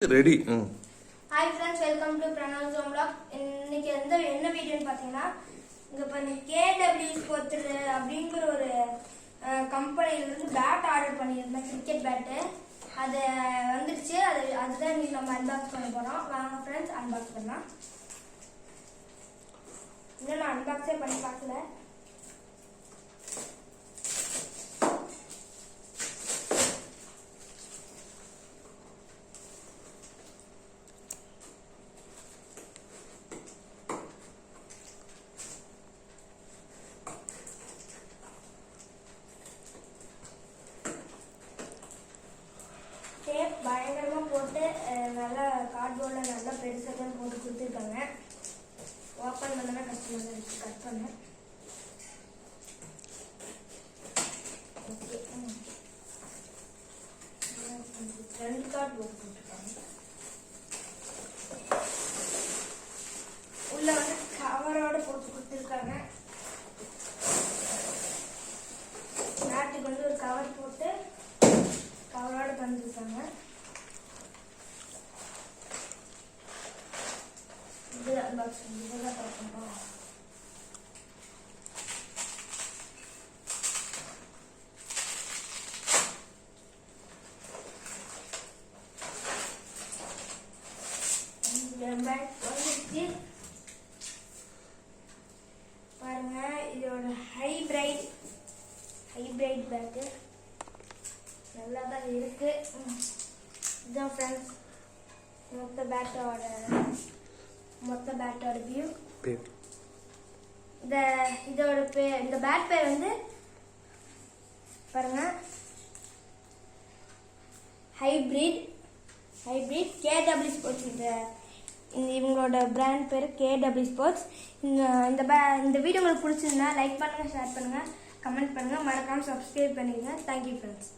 Ready. Hi friends, welcome to Pranav ஜோம் vlog. இன்னைக்கு என்ன வீடியோன்னு பார்த்தீங்கன்னா, இங்கே பாருங்க KW Sports அப்படிங்கிற ஒரு கம்பெனிலேருந்து பேட் ஆர்டர் பண்ணியிருந்தேன், கிரிக்கெட் பேட்டு. அது வந்துடுச்சு. அதுதான் இன்னைக்கு நம்ம அன்பாக்ஸ் பண்ண போகிறோம். வாங்க ஃப்ரெண்ட்ஸ், அன்பாக்ஸ் பண்ணலாம். இன்னும் நான் அன்பாக்ஸே பண்ணி பார்க்கல. டேப் பயங்கரமாக போட்டு நல்லா கார்ட்போர்டில் நல்லா பெருசாக போட்டு கொடுத்துருக்காங்க. ஓப்பன் பண்ணனா கஷ்டமாக இருக்கு, கட் பண்ண. ஓகே, 2 கார்ட்போர்ட் போட்டுருக்காங்க. உள்ள வந்து கவரோட போட்டு கொடுத்துருக்காங்க. நாட்டுக்கு வந்து ஒரு கவர் போட்டு கவரோட பண்ணிருக்காங்க. இது அன்பாக்சிங் இதெல்லாம் பார்க்கணும். பாருங்க, இதோட ஹைபிரைட் பேட்டு நல்லா தான் இருக்கு. இதுதான் ஃப்ரெண்ட்ஸ் மொத்த பேட்டோட வியூ. இந்த பேட் பேர் வந்து பாருங்க, ஹைபிரிட் KW Sports. இவங்களோட பிராண்ட் பேர் KW Sports. இந்த வீடியோ உங்களுக்கு பிடிச்சிருந்தா லைக் பண்ணுங்க, ஷேர் பண்ணுங்க, கமெண்ட் பண்ணுங்க, மறக்காம சப்ஸ்கிரைப் பண்ணிடுங்க. Thank you friends.